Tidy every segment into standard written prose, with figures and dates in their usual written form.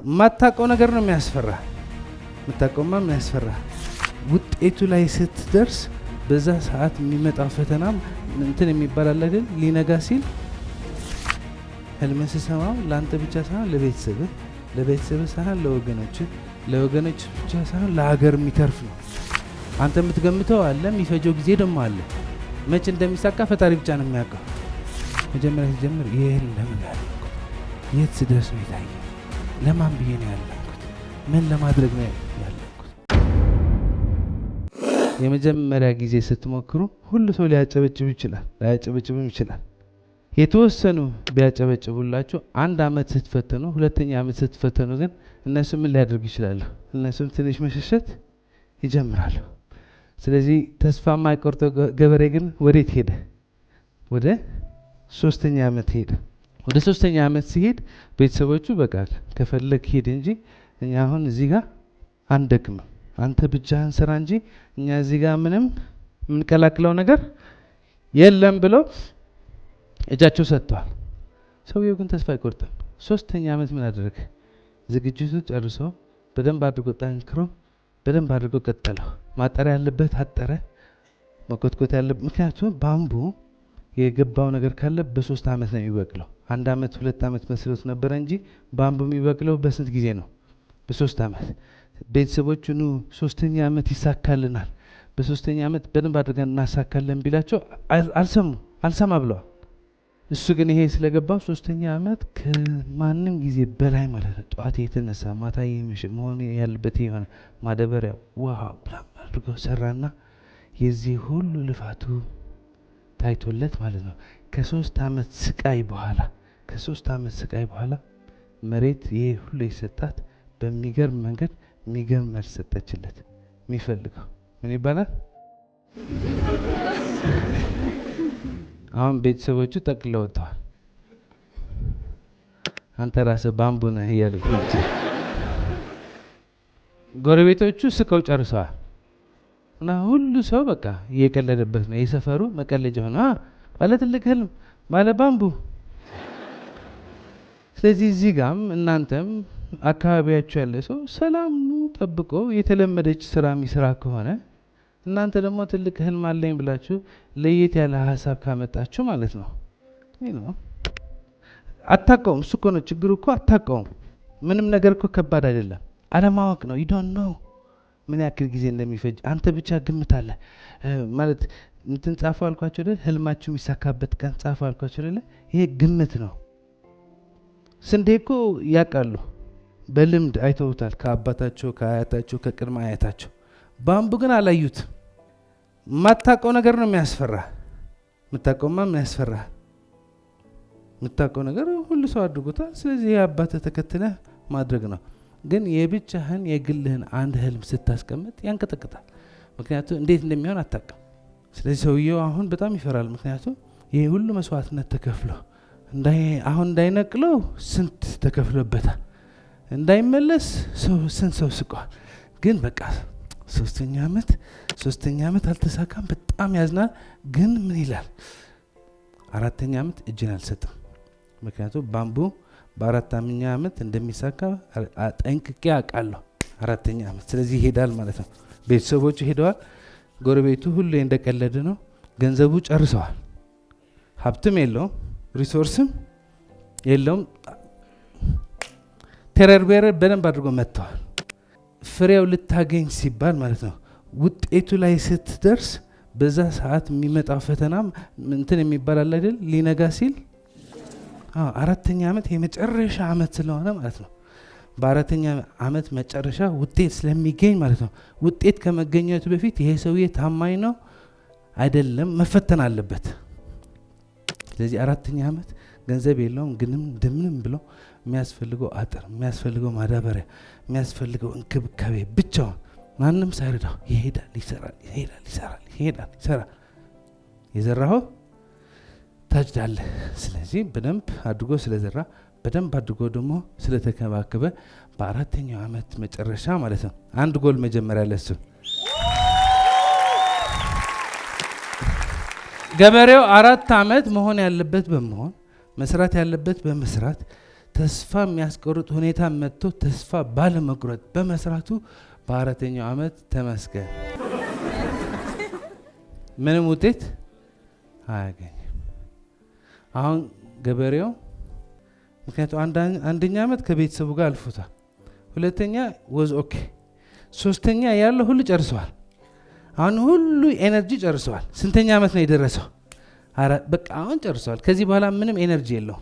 ማታውቀው ነገር ነው የሚያስፈራ። ምታውቀውማ የሚያስፈራ ውጤቱ ላይ ስትደርስ በዛ ሰዓት የሚመጣው ፈተናም እንትን የሚባል አለ አይደል? ሊነጋ ሲል ህልም ስሰማው ለአንተ ብቻ ሳይሆን ለቤተሰብህ ሳይሆን ለወገኖች ብቻ ሳይሆን ለሀገር የሚተርፍ ነው። አንተ የምትገምተው አለ፣ የሚፈጀው ጊዜ ደግሞ አለ። መቼ እንደሚሳካ ፈጣሪ ብቻ ነው የሚያውቀው። መጀመሪያ ሲጀምር ይህን ለምን ያለኩት፣ የት ስደርስ ነው የታየ፣ ለማን ብዬ ነው ያለኩት፣ ምን ለማድረግ ነው ያለኩት። የመጀመሪያ ጊዜ ስትሞክሩ ሁሉ ሰው ሊያጨበጭብ ይችላል፣ ላያጨበጭብም ይችላል። የተወሰኑ ቢያጨበጭቡላችሁ አንድ አመት ስትፈተኑ፣ ሁለተኛ አመት ስትፈተኑ ግን እነሱ ምን ሊያደርጉ ይችላሉ? እነሱም ትንሽ መሸሸት ይጀምራሉ። ስለዚህ ተስፋ የማይቆርጠው ገበሬ ግን ወዴት ሄደ? ወደ ሶስተኛ አመት ሄደ። ወደ ሶስተኛ አመት ሲሄድ ቤተሰቦቹ በቃ ከፈለግ ሄድ እንጂ እኛ አሁን እዚህ ጋር አንደክምም፣ አንተ ብቻህን ስራ እንጂ እኛ እዚህ ጋር ምንም የምንቀላቅለው ነገር የለም ብለው እጃቸው ሰጥተዋል። ሰውየው ግን ተስፋ አይቆርጥም። ሶስተኛ አመት ምን አደረገ? ዝግጅቱ ጨርሶ በደንብ አድርጎ ጠንክሮ በደንብ አድርጎ ቀጠለው። ማጠሪያ ያለበት አጠረ፣ መኮትኮት ያለበት። ምክንያቱም ባምቡ የገባው ነገር ካለ በ3 አመት ነው የሚበቅለው። 1 አመት 2 አመት መስሎት ነበረ እንጂ ባምቡ የሚበቅለው በስንት ጊዜ ነው? በ3 አመት። ቤተሰቦቹ ኑ 3ኛ አመት ይሳካልናል፣ በ3ኛ አመት በደንብ አድርገን እናሳካለን ቢላቸው አልሰማ ብለዋል። እሱ ግን ይሄ ስለገባው 3ኛ አመት ከማንም ጊዜ በላይ ማለት ነው ጠዋት የተነሳ ማታ መሆን ያለበት የሆነ ማዳበሪያ ውሃ አድርጎ ሰራና የዚህ ሁሉ ልፋቱ ታይቶለት ማለት ነው። ከ3 አመት ስቃይ በኋላ መሬት ይሄ ሁሉ የሰጣት በሚገርም መንገድ የሚገርም መልስ ሰጠችለት። የሚፈልገው ምን ይባላል? አሁን ቤተሰቦቹ ጠቅለውተዋል። አንተ ራስህ ባምቡ ነህ እያሉ ጎረቤቶቹ ስቀው ጨርሰዋል። እና ሁሉ ሰው በቃ እየቀለደበት ነው። የሰፈሩ መቀለጃ ሆነ። ባለ ትልቅ ህልም፣ ባለ ባምቡ። ስለዚህ እዚህ ጋም እናንተም አካባቢያችሁ ያለ ሰው ሰላም ጠብቆ የተለመደች ስራ የሚሰራ ከሆነ እናንተ ደግሞ ትልቅ ህልም አለኝ ብላችሁ ለየት ያለ ሀሳብ ካመጣችሁ ማለት ነው አታውቀውም። እሱ እኮ ነው ችግሩ እኮ አታውቀውም። ምንም ነገር እኮ ከባድ አይደለም፣ አለማወቅ ነው። you don't know ምን ያክል ጊዜ እንደሚፈጅ አንተ ብቻ ግምታለህ። ማለት እንትን ጻፉ አልኳቸው አይደል? ህልማችሁ የሚሳካበት ቀን ጻፉ አልኳቸው አይደል? ይሄ ግምት ነው። ስንዴ እኮ ያውቃሉ፣ በልምድ አይተውታል፣ ከአባታቸው ከአያታቸው ከቅድመ አያታቸው። ባምቡ ግን አላዩት። ማታውቀው ነገር ነው የሚያስፈራ። ምታውቀውማ ምን ያስፈራ? ምታውቀው ነገር ሁሉ ሰው አድርጎታል። ስለዚህ የአባትህ ተከትለህ ማድረግ ነው። ግን የብቻህን የግልህን አንድ ህልም ስታስቀምጥ ያንቀጠቅጣል። ምክንያቱም እንዴት እንደሚሆን አታውቅም። ስለዚህ ሰውየው አሁን በጣም ይፈራል። ምክንያቱም ይሄ ሁሉ መስዋዕትነት ተከፍሎ አሁን እንዳይነቅለው ስንት ተከፍሎበታል፣ እንዳይመለስ ስንት ሰው ስቋል። ግን በቃ ሶስተኛ አመት አልተሳካም። በጣም ያዝናል። ግን ምን ይላል? 4ኛ አመት እጅን አልሰጥም። ምክንያቱም ባምቡ በ4ኛ አመት እንደሚሳካ ጠንቅቄ አውቃለሁ። 4ኛ አመት ስለዚህ ይሄዳል ማለት ነው። ቤተሰቦቹ ሄደዋል። ጎረቤቱ ሁሉ እንደቀለደ ነው። ገንዘቡ ጨርሰዋል። ሀብትም የለውም፣ ሪሶርስም የለውም። ተረርቤረ በደንብ አድርጎ መጥተዋል። ፍሬው ልታገኝ ሲባል ማለት ነው ውጤቱ ላይ ስትደርስ በዛ ሰዓት የሚመጣው ፈተናም እንትን የሚባል አለ አይደል? ሊነጋ ሲል 4ኛ አመት የመጨረሻ አመት ስለሆነ ማለት ነው። በ4ኛ አመት መጨረሻ ውጤት ስለሚገኝ ማለት ነው። ውጤት ከመገኘቱ በፊት ይሄ ሰውዬ ታማኝ ነው አይደለም መፈተን አለበት። ስለዚህ 4ኛ አመት ገንዘብ የለውም፣ ግንም እንደምንም ብሎ የሚያስፈልገው አጥር፣ የሚያስፈልገው ማዳበሪያ፣ የሚያስፈልገው እንክብካቤ ብቻውን ማንም ሳይረዳው ይሄዳል፣ ይሰራል። የዘራኸው ታጭዳለህ። ስለዚህ በደንብ አድርጎ ስለዘራ በደንብ አድርጎ ደግሞ ስለተከባከበ በ4ኛው አመት መጨረሻ ማለት ነው አንድ ጎል መጀመሪያ ለሱ ገበሬው 4 አመት መሆን ያለበት በመሆን መስራት ያለበት በመስራት ተስፋ የሚያስቆርጥ ሁኔታ መጥቶ ተስፋ ባለመቁረጥ በመስራቱ በአራተኛው ዓመት ተመስገን ምንም ውጤት አያገኝም። አሁን ገበሬው ምክንያቱም አንደኛ ዓመት ከቤተሰቡ ጋር አልፎታል። ሁለተኛ ወዝ ኦኬ፣ ሶስተኛ ያለው ሁሉ ጨርሰዋል። አሁን ሁሉ ኤነርጂ ጨርሰዋል። ስንተኛ ዓመት ነው የደረሰው? በቃ አሁን ጨርሰዋል። ከዚህ በኋላ ምንም ኤነርጂ የለው።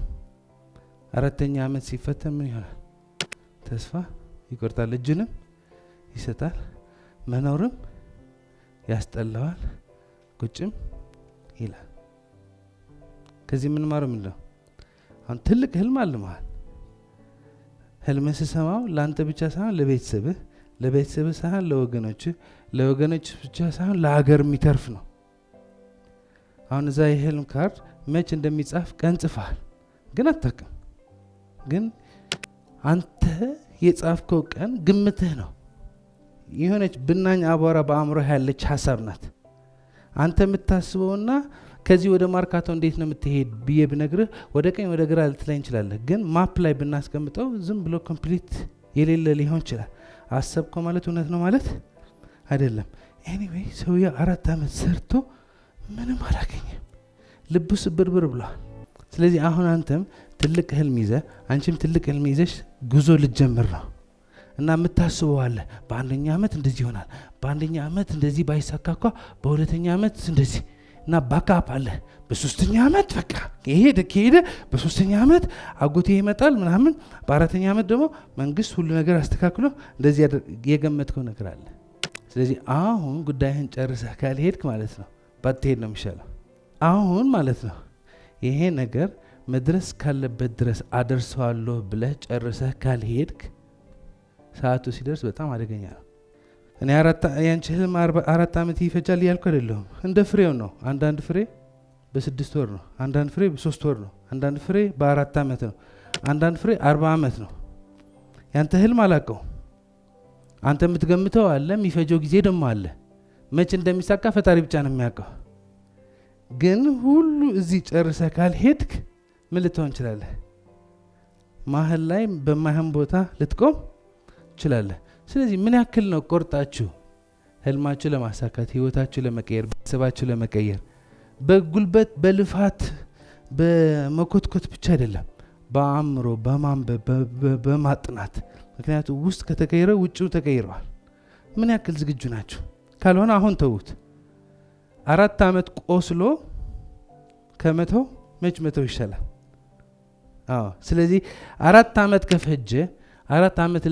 አራተኛ ዓመት ሲፈተን ምን ይሆናል? ተስፋ ይቆርጣል፣ እጁንም ይሰጣል፣ መኖርም ያስጠላዋል፣ ቁጭም ይላል። ከዚህ ምን ማረው ምንድነው? አሁን ትልቅ ህልም አልመሃል። ህልም ስሰማው ለአንተ ብቻ ሳይሆን ለቤተሰብህ፣ ለቤተሰብህ ሳይሆን ለወገኖችህ፣ ለወገኖች ብቻ ሳይሆን ለሀገር የሚተርፍ ነው። አሁን እዛ የህልም ካርድ መች እንደሚጻፍ ቀን ጽፈሃል፣ ግን አታውቅም። ግን አንተ የጻፍከው ቀን ግምትህ ነው። የሆነች ብናኝ አቧራ በአእምሮህ ያለች ሀሳብ ናት። አንተ የምታስበውና ከዚህ ወደ ማርካቶ እንዴት ነው የምትሄድ ብዬ ብነግርህ ወደ ቀኝ ወደ ግራ ልትለኝ እንችላለህ። ግን ማፕ ላይ ብናስቀምጠው ዝም ብሎ ኮምፕሊት የሌለ ሊሆን ይችላል። አሰብከው ማለት እውነት ነው ማለት አይደለም። ኤኒዌይ ሰውዬው 4 ዓመት ሰርቶ ምንም አላገኘም። ልቡ ስብርብር ብሏል። ስለዚህ አሁን አንተም ትልቅ ህልም ይዘህ አንቺም ትልቅ ህልም ይዘሽ ጉዞ ልትጀምር ነው እና የምታስበው አለ። በአንደኛ ዓመት እንደዚህ ይሆናል፣ በአንደኛ ዓመት እንደዚህ ባይሳካኳ በሁለተኛ ዓመት እንደዚህ እና ባካፕ አለ። በሶስተኛ ዓመት በቃ ከሄደ በሶስተኛ ዓመት አጎቴ ይመጣል ምናምን፣ በአራተኛ ዓመት ደግሞ መንግስት ሁሉ ነገር አስተካክሎ እንደዚህ የገመትከው ነገር አለ። ስለዚህ አሁን ጉዳይህን ጨርሰህ ካልሄድክ ማለት ነው ባትሄድ ነው የሚሻለው። አሁን ማለት ነው ይሄ ነገር መድረስ ካለበት ድረስ አደርሰዋለሁ ብለህ ጨርሰህ ካልሄድክ ሰዓቱ ሲደርስ በጣም አደገኛ ነው። እኔ ያንቺ ህልም 4 ዓመት ይፈጃል እያልኩ አይደለሁም። እንደ ፍሬው ነው። አንዳንድ ፍሬ በ6 ወር ነው፣ አንዳንድ ፍሬ በ3 ወር ነው፣ አንዳንድ ፍሬ በ4 ዓመት ነው፣ አንዳንድ ፍሬ 40 ዓመት ነው። ያንተ ህልም አላውቀው። አንተ የምትገምተው አለ፣ የሚፈጀው ጊዜ ደግሞ አለ። መቼ እንደሚሳካ ፈጣሪ ብቻ ነው የሚያውቀው። ግን ሁሉ እዚህ ጨርሰህ ካልሄድክ ምን ልትሆን እንችላለህ? ማህል ላይ በማህም ቦታ ልትቆም ትችላለህ። ስለዚህ ምን ያክል ነው ቆርጣችሁ ህልማችሁ ለማሳካት ህይወታችሁ ለመቀየር ቤተሰባችሁ ለመቀየር በጉልበት በልፋት በመኮትኮት ብቻ አይደለም፣ በአእምሮ በማንበብ በማጥናት። ምክንያቱም ውስጥ ከተቀየረ ውጭው ተቀይረዋል። ምን ያክል ዝግጁ ናችሁ? ካልሆነ አሁን ተውት። 4 ዓመት ቆስሎ ከመተው መተው ይሻላል። ስለዚህ 4 ዓመት ከፈጀ 4 ዓመት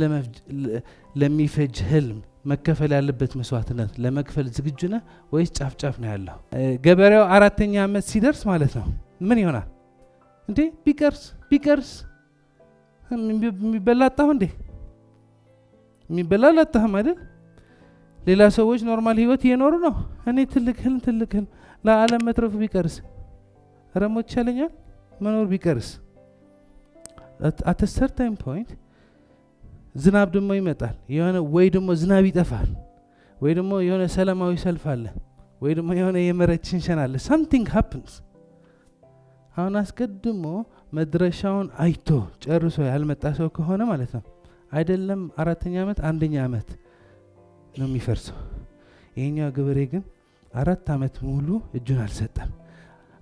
ለሚፈጅ ህልም መከፈል ያለበት መስዋዕትነት ለመክፈል ዝግጁ ነህ ወይስ ጫፍ ጫፍ ነው ያለው? ገበሬው 4ኛ ዓመት ሲደርስ ማለት ነው ምን ይሆናል እንዴ? ቢቀርስ የሚበላ አጣሁ እንዴ? የሚበላ አጣህም አይደል? ሌላ ሰዎች ኖርማል ህይወት እየኖሩ ነው። እኔ ትልቅ ህልም ለዓለም መትረፍ ቢቀርስ ረሞት ይቻለኛል መኖር ቢቀርስ at a certain point ዝናብ ደግሞ ይመጣል። የሆነ ወይ ደግሞ ዝናብ ይጠፋል፣ ወይ ደግሞ የሆነ ሰላማዊ ሰልፍ አለ፣ ወይ ደግሞ የሆነ የመሬት ሽንሸና አለ። something happens። አሁን አስቀድሞ መድረሻውን አይቶ ጨርሶ ያልመጣ ሰው ከሆነ ማለት ነው አይደለም 4ኛ ዓመት 1ኛ ዓመት ነው የሚፈርሰው። ይሄኛው ገበሬ ግን 4 ዓመት ሙሉ እጁን አልሰጠም።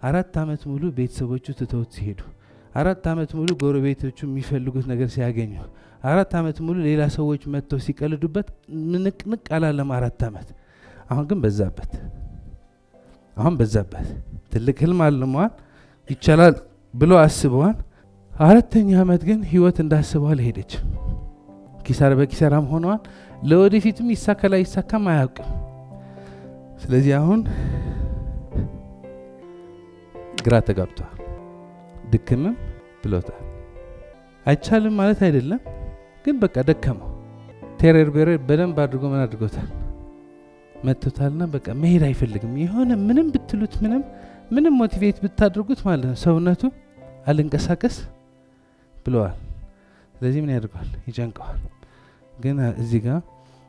4 ዓመት ሙሉ ቤተሰቦቹ ትተውት ሲሄዱ፣ 4 ዓመት ሙሉ ጎረቤቶቹ የሚፈልጉት ነገር ሲያገኙ፣ 4 ዓመት ሙሉ ሌላ ሰዎች መጥተው ሲቀልዱበት ንቅንቅ አላለም 4 ዓመት። አሁን ግን በዛበት። ትልቅ ህልም አልሟል፣ ይቻላል ብሎ አስበዋል። 4ኛ ዓመት ግን ህይወት እንዳስበው አልሄደችም። ኪሳራ በኪሳራም ሆነዋል። ለወደፊትም ይሳካ ላይ ይሳካም አያውቅም። ስለዚህ አሁን ግራ ተጋብቷል፣ ድክምም ብሎታል። አይቻልም ማለት አይደለም፣ ግን በቃ ደከመው። ቴሬር ቤሬ በደንብ አድርጎ ምን አድርጎታል መጥቶታልና በቃ መሄድ አይፈልግም። የሆነ ምንም ብትሉት ምንም ሞቲቬት ብታድርጉት ማለት ነው ሰውነቱ አልንቀሳቀስ ብለዋል። ስለዚህ ምን ያደርጋል? ይጨንቀዋል። ግን እዚህ ጋር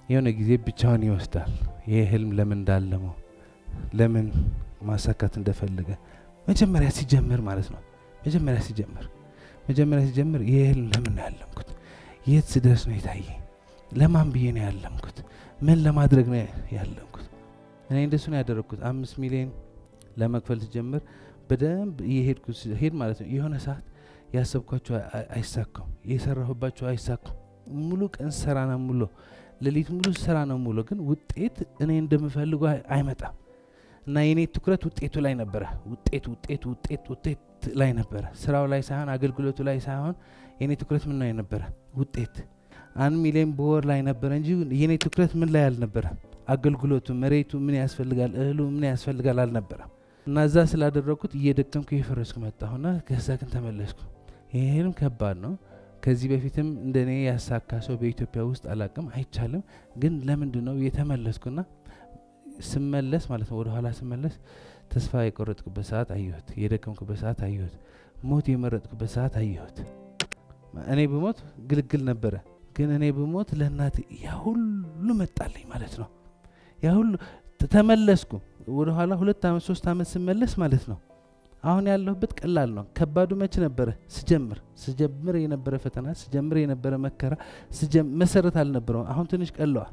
የሆነ ጊዜ ብቻውን ይወስዳል። ይሄ ህልም ለምን እንዳለመው ለምን ማሳካት እንደፈለገ መጀመሪያ ሲጀምር ማለት ነው። መጀመሪያ ሲጀምር ይሄ ህልም ለምን ነው ያለምኩት? የት ስደርስ ነው የታየኝ? ለማን ብዬ ነው ያለምኩት? ምን ለማድረግ ነው ያለምኩት? እኔ እንደሱ ነው ያደረኩት። 5 ሚሊዮን ለመክፈል ሲጀምር በደንብ እየሄድኩ ሄድ ማለት ነው። የሆነ ሰዓት ያሰብኳቸው አይሳካም፣ የሰራሁባቸው አይሳካም። ሙሉ ቀን ሰራ ነው ሙሉ ሌሊት ሙሉ ሰራ ነው ሙሉ፣ ግን ውጤት እኔ እንደምፈልገው አይመጣም። እና የኔ ትኩረት ውጤቱ ላይ ነበረ። ውጤት ላይ ነበረ። ስራው ላይ ሳይሆን አገልግሎቱ ላይ ሳይሆን የኔ ትኩረት ምን ላይ ነበረ? ውጤት 1 ሚሊዮን በወር ላይ ነበረ እንጂ የኔ ትኩረት ምን ላይ አልነበረ? አገልግሎቱ፣ መሬቱ ምን ያስፈልጋል፣ እህሉ ምን ያስፈልጋል አልነበረ። እና እዛ ስላደረኩት እየደከምኩ እየፈረስኩ መጣሁና ከዛ ግን ተመለስኩ። ይሄንም ከባድ ነው። ከዚህ በፊትም እንደኔ ያሳካ ሰው በኢትዮጵያ ውስጥ አላቅም፣ አይቻልም። ግን ለምንድነው የተመለስኩና ስመለስ ማለት ነው፣ ወደ ኋላ ስመለስ ተስፋ የቆረጥኩበት ሰዓት አየሁት፣ የደከምኩበት ሰዓት አየሁት፣ ሞት የመረጥኩበት ሰዓት አየሁት። እኔ ብሞት ግልግል ነበረ፣ ግን እኔ ብሞት ለእናቴ ያ ሁሉ መጣልኝ ማለት ነው። ያ ሁሉ ተመለስኩ ወደ ኋላ 2 ዓመት 3 ዓመት ስመለስ ማለት ነው። አሁን ያለሁበት ቀላል ነው። ከባዱ መቼ ነበረ? ስጀምር የነበረ ፈተና፣ ስጀምር የነበረ መከራ፣ መሰረት አልነበረው። አሁን ትንሽ ቀለዋል።